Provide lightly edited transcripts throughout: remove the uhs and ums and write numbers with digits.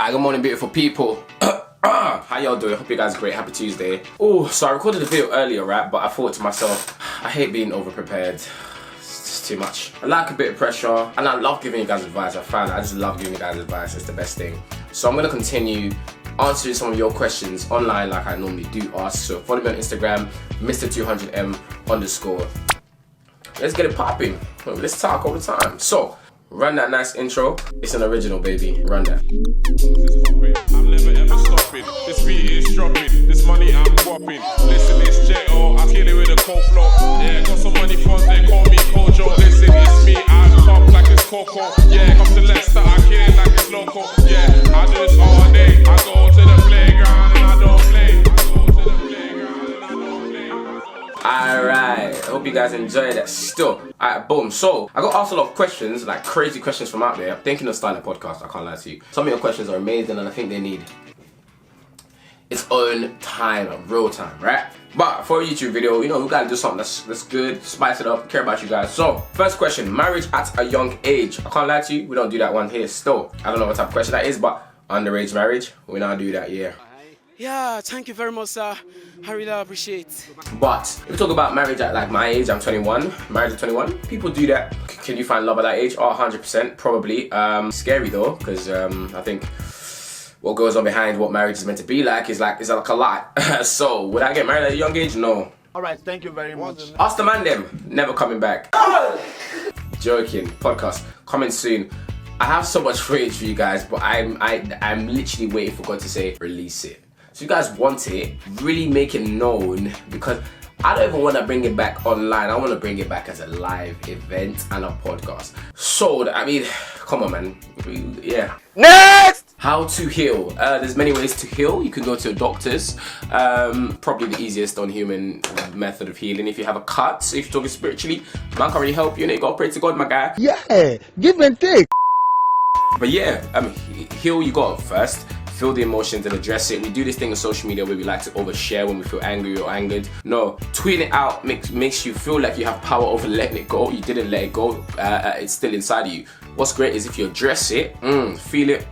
Good morning, beautiful people. How y'all doing? Hope you guys are great. Happy Tuesday. Oh, so I recorded a video earlier, right? But I thought to myself, I hate being over-prepared. It's just too much. I like a bit of pressure, and I love giving you guys advice. I just love giving you guys advice. It's the best thing. So I'm gonna continue answering some of your questions online like I normally do ask. So follow me on Instagram, Mr200M_. Let's get it popping. Let's talk all the time. So, run that nice intro. It's an original, baby. Run that. I'm never ever stopping. This beat is dropping. This money I'm whopping. Listen, it's J.O. I kill it with a cold flow. Yeah, got some money funds. They call me Kojo. Listen, it's me. I pop like it's Coco. Yeah, come to Leicester. I kill it like it's local. Yeah, I do this all day. I go to the playground and I don't play. Alright, I hope you guys enjoyed that still. Alright, boom. So, I got asked a lot of questions, like crazy questions from out there. I'm thinking of starting a podcast, I can't lie to you. Some of your questions are amazing and I think they need its own time, real time, right? But for a YouTube video, you know, we gotta do something that's good, spice it up, care about you guys. So, first question, marriage at a young age. I can't lie to you, we don't do that one here still. I don't know what type of question that is, but underage marriage, we don't do that, yeah. Yeah, thank you very much, sir. I really appreciate it. But if we talk about marriage at like my age, I'm 21, married at 21, people do that. Can you find love at that age? Oh, 100%, probably. Scary though, because I think what goes on behind what marriage is meant to be like is like a lot. So, would I get married at a young age? No. Alright, thank you very much. Ask the mandem, never coming back. Joking, podcast, coming soon. I have so much footage for you guys, but I'm literally waiting for God to say, release it. So you guys want it, really make it known, because I don't even want to bring it back online. I want to bring it back as a live event and a podcast. So, I mean, come on, man. Yeah. Next! How to heal. There's many ways to heal. You can go to your doctors. Probably the easiest on-human method of healing. If you have a cut, so if you're talking spiritually, man can't really help you, and you gotta pray to God, my guy. Yeah, give and take. But yeah, heal you got first. Feel the emotions and address it. We do this thing on social media where we like to overshare when we feel angry or angered. No, tweeting it out makes you feel like you have power over letting it go. You didn't let it go. It's still inside of you. What's great is if you address it, feel it.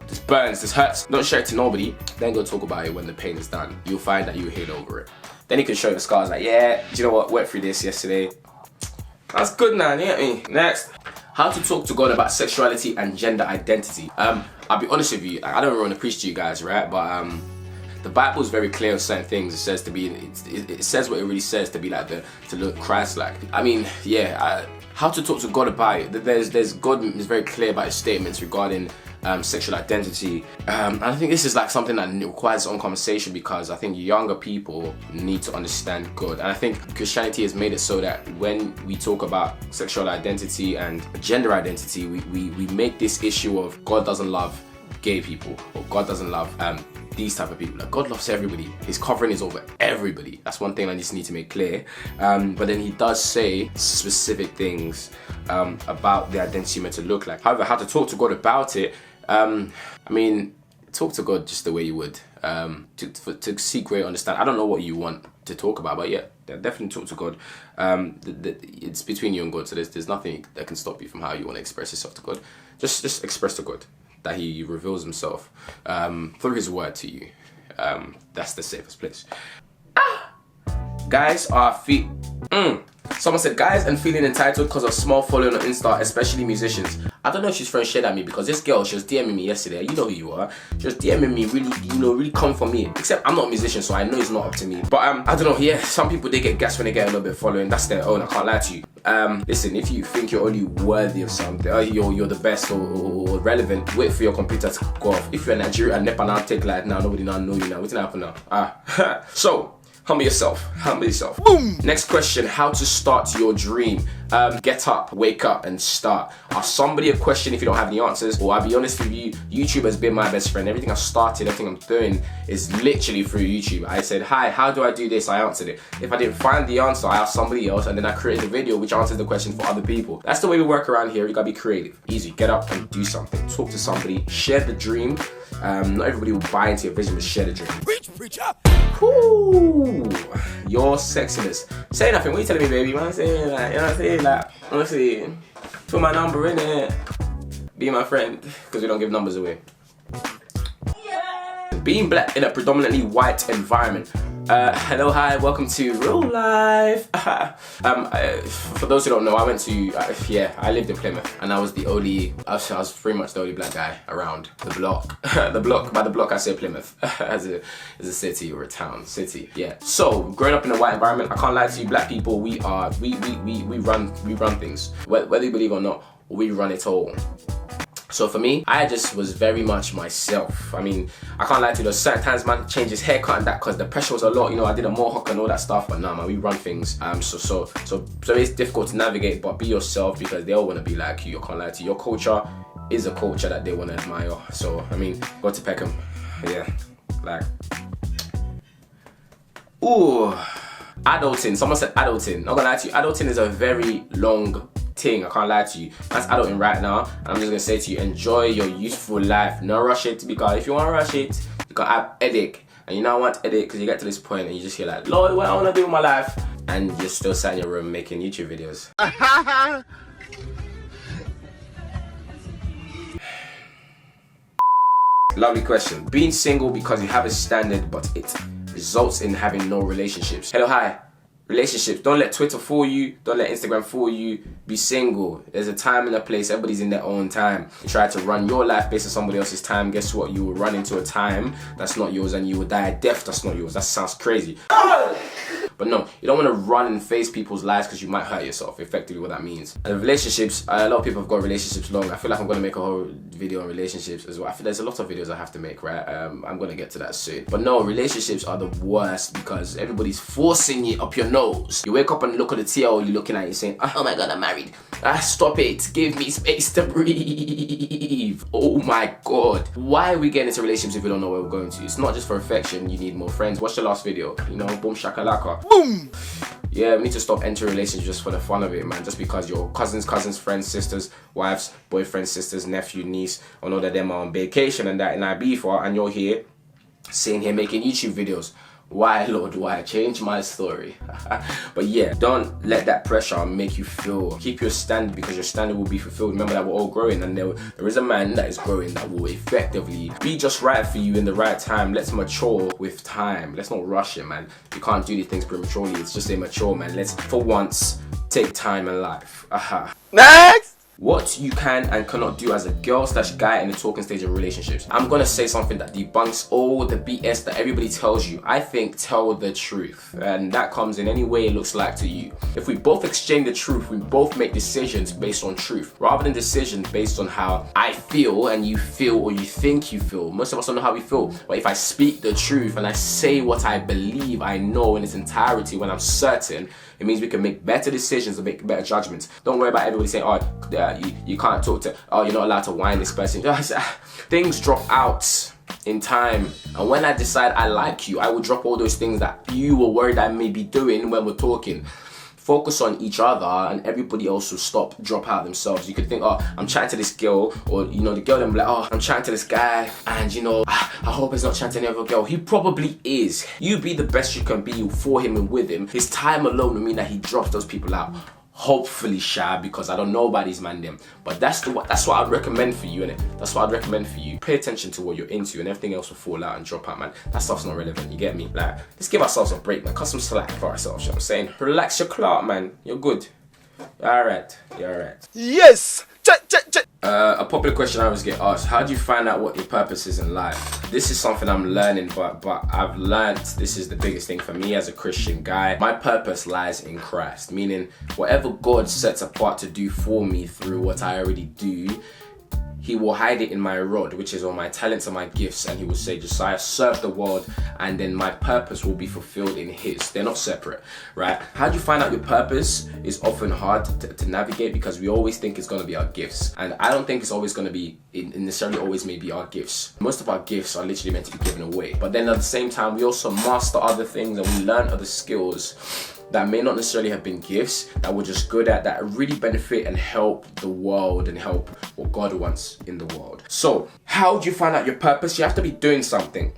This burns, this hurts. Don't share it to nobody. Then go talk about it when the pain is done. You'll find that you heal over it. Then you can show the scars like, yeah, do you know what? Went through this yesterday. That's good now, you get me? Next. How to talk to God about sexuality and gender identity. I'll be honest with you, I don't really want to preach to you guys, right? But the Bible is very clear on certain things. It says to be, it says what it really says to be like to look Christ-like. I mean, yeah. How to talk to God about it. God is very clear about his statements regarding sexual identity. And I think this is like something that requires its own conversation, because I think younger people need to understand God. And I think Christianity has made it so that when we talk about sexual identity and gender identity, we make this issue of God doesn't love gay people, or God doesn't love these type of people. Like, God loves everybody. His covering is over everybody. That's one thing I just need to make clear. But then he does say specific things about the identity meant to look like. However, how to talk to God about it, I mean, talk to God just the way you would, to seek great understanding. I don't know what you want to talk about, but yeah, definitely talk to God. It's between you and God, so there's nothing that can stop you from how you want to express yourself to God. Just express to God that he reveals himself through his word to you. That's the safest place. Guys are Someone said, guys and feeling entitled because of small following on Insta, especially musicians. I don't know if she's throwing shade at me, because this girl, she was DMing me yesterday. You know who you are. She was DMing me, really come for me. Except I'm not a musician, so I know it's not up to me. But I don't know, yeah, some people, they get gas when they get a little bit following. That's their own, I can't lie to you. Listen, if you think you're only worthy of something, you're the best or relevant, wait for your computer to go off. If you're Nigerian and Nepal now take like now, nobody now know you now. What's gonna happen now? So, humble yourself. Boom! Next question, how to start your dream. Get up, wake up, and start. Ask somebody a question if you don't have any answers, or I'll be honest with you, YouTube has been my best friend. Everything I've started, everything I'm doing is literally through YouTube. I said, hi, how do I do this? I answered it. If I didn't find the answer, I asked somebody else, and then I created a video which answers the question for other people. That's the way we work around here. You gotta be creative. Easy, get up and do something. Talk to somebody, share the dream. Not everybody will buy into your vision, but share the dream. Preacher! Whoo! Your sexiness. Say nothing, what are you telling me, baby? Man, I'm saying, like, you know what I'm saying? Like, honestly, put my number in it. be my friend, because we don't give numbers away. Being black in a predominantly white environment. Hello, hi, welcome to real life. For those who don't know, I went to, I lived in Plymouth, and I was the only, I was pretty much the only black guy around the block. By the block I say Plymouth, as a city or a town, city, yeah. So, growing up in a white environment, I can't lie to you, black people, we run things. Whether you believe or not, we run it all. So for me, I just was very much myself. I mean, I can't lie to you, there's certain times man changed his haircut and that because the pressure was a lot, you know, I did a mohawk and all that stuff, but nah man, we run things. So it's difficult to navigate, but be yourself because they all want to be like you. I can't lie to you, your culture is a culture that they want to admire. So, I mean, go to Peckham, yeah, like, ooh, adulting, someone said adulting. Not gonna lie to you, adulting is a very long thing, I can't lie to you. That's adulting right now, and I'm just gonna say to you, enjoy your youthful life. No rush it, because if you want to rush it, you can have headache, and you don't want headache because you get to this point and you just hear like, Lord, what I want to do with my life, and you're still sat in your room making YouTube videos. Lovely question. Being single because you have a standard, but it results in having no relationships. Hello, hi. Relationships, don't let Twitter fool you, don't let Instagram fool you. Be single. There's a time and a place, everybody's in their own time. You try to run your life based on somebody else's time, guess what? You will run into a time that's not yours and you will die a death that's not yours. That sounds crazy. But no, you don't want to run and face people's lives because you might hurt yourself, effectively what that means. And relationships, a lot of people have got relationships long. I feel like I'm going to make a whole video on relationships as well. I feel there's a lot of videos I have to make, right? I'm going to get to that soon. But no, relationships are the worst because everybody's forcing you up your nose. You wake up and look at the TL you're looking at, you're saying, oh my God, I'm married. Stop it, give me space to breathe. Oh my God. Why are we getting into relationships if we don't know where we're going to? It's not just for affection, you need more friends. Watch the last video, you know, boom shakalaka. Boom! Yeah, we need to stop entering relationships just for the fun of it, man. Just because your cousins, friends, sisters, wives, boyfriends, sisters, nephew, niece, or all of them are on vacation and that in Ibiza, and you're here, sitting here making YouTube videos. Why, Lord, why? Change my story. But yeah, don't let that pressure make you feel. Keep your standard because your standard will be fulfilled. Remember that we're all growing, and there is a man that is growing that will effectively be just right for you in the right time. Let's mature with time. Let's not rush it, man. You can't do these things prematurely. It's just immature, man. Let's, for once, take time in life. Next! What you can and cannot do as a girl/guy in the talking stage of relationships. I'm gonna say something that debunks all the BS that everybody tells you. I think tell the truth, and that comes in any way it looks like to you. If we both exchange the truth, we both make decisions based on truth, rather than decisions based on how I feel and you feel or you think you feel. Most of us don't know how we feel, but if I speak the truth and I say what I believe I know in its entirety when I'm certain, it means we can make better decisions and make better judgments. Don't worry about everybody saying, oh, you can't talk to, oh, you're not allowed to whine this person. Things drop out in time. And when I decide I like you, I will drop all those things that you were worried I may be doing when we're talking. Focus on each other and everybody else will drop out themselves. You could think, oh, I'm chatting to this girl, or you know, the girl then be like, oh, I'm chatting to this guy, and you know, I hope he's not chatting to any other girl. He probably is. You be the best you can be for him and with him. His time alone will mean that he drops those people out. Hopefully, because I don't know about these mandem, but that's what I'd recommend for you, innit? That's what I'd recommend for you. Pay attention to what you're into, and everything else will fall out and drop out, man. That stuff's not relevant. You get me? Like, let's give ourselves a break, man. Cut some slack for ourselves. You know what I'm saying? Relax your clout, man. You're good. All right. You're all right. Yes. Check. A popular question I always get asked: how do you find out what your purpose is in life? This is something I'm learning, but I've learned this is the biggest thing for me as a Christian guy. My purpose lies in Christ, meaning whatever God sets apart to do for me through what I already do, He will hide it in my rod, which is all my talents and my gifts, and He will say, Josiah, serve the world, and then my purpose will be fulfilled in His. They're not separate, right? How do you find out your purpose is often hard to navigate because we always think it's going to be our gifts, and I don't think it's always going to be, necessarily always maybe our gifts. Most of our gifts are literally meant to be given away, but then at the same time, we also master other things and we learn other skills that may not necessarily have been gifts, that we're just good at, that really benefit and help the world and help what God wants in the world. So, how do you find out your purpose? You have to be doing something.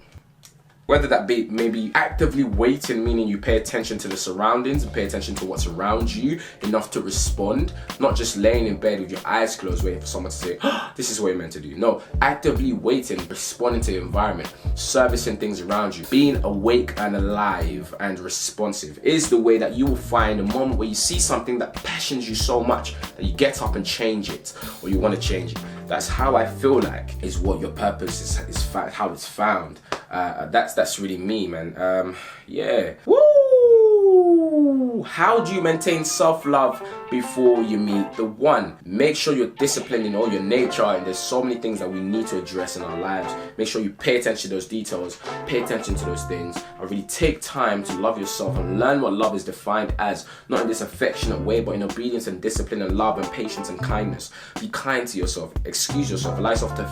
Whether that be maybe actively waiting, meaning you pay attention to the surroundings and pay attention to what's around you enough to respond, not just laying in bed with your eyes closed waiting for someone to say, oh, this is what you're meant to do. No, actively waiting, responding to the environment, servicing things around you, being awake and alive and responsive is the way that you will find a moment where you see something that passions you so much that you get up and change it, or you want to change it. That's how I feel like is what your purpose is how it's found. That's really me, man. Yeah. Woo! How do you maintain self-love before you meet the one? Make sure you're disciplined in all your nature, and there's so many things that we need to address in our lives. Make sure you pay attention to those details, pay attention to those things, and really take time to love yourself and learn what love is defined as, not in this affectionate way, but in obedience and discipline and love and patience and kindness. Be kind to yourself, excuse yourself, allow yourself to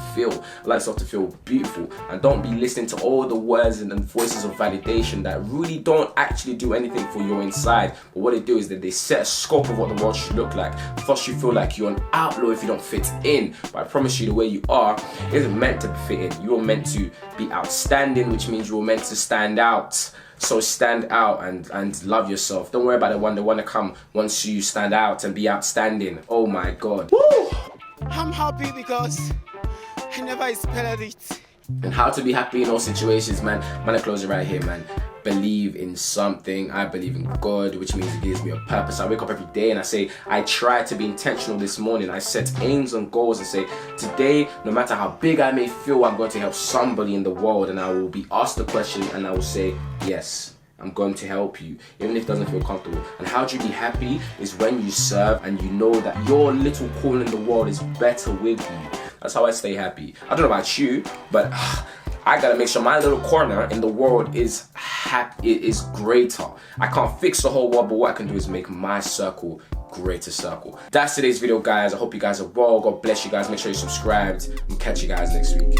feel beautiful, and don't be listening to all the words and voices of validation that really don't actually do anything for your inside. But what they do is that they set a scope of what the world should look like. First, you feel like you're an outlaw if you don't fit in. But I promise you, the way you are isn't meant to fit in. You are meant to be outstanding, which means you are meant to stand out. So stand out and love yourself. Don't worry about the one to come once you stand out and be outstanding. Oh my God. Woo! I'm happy because I never expected it. And how to be happy in all situations, man. I close it right here, man. Believe in something. I believe in God, which means it gives me a purpose. I wake up every day and I say, I try to be intentional this morning. I set aims and goals and say, today, no matter how big I may feel, I'm going to help somebody in the world. And I will be asked the question and I will say, yes, I'm going to help you, even if it doesn't feel comfortable. And how do you be happy is when you serve and you know that your little corner in the world is better with you. That's how I stay happy. I don't know about you, but I gotta make sure my little corner in the world is happy, it is greater. I can't fix the whole world, but what I can do is make my circle greater circle. That's today's video, guys. I hope you guys are well. God bless you guys. Make sure you're subscribed. We'll catch you guys next week.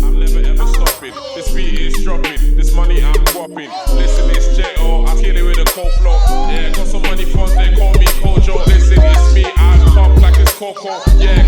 I'm never ever stopping. This beat is dropping. This money I'm whopping. Listen, it's J.O. I kill it with a cold flow. Yeah, got some money funds. They call me Kojo. Listen, it's me. I pop like it's Coco. Yeah.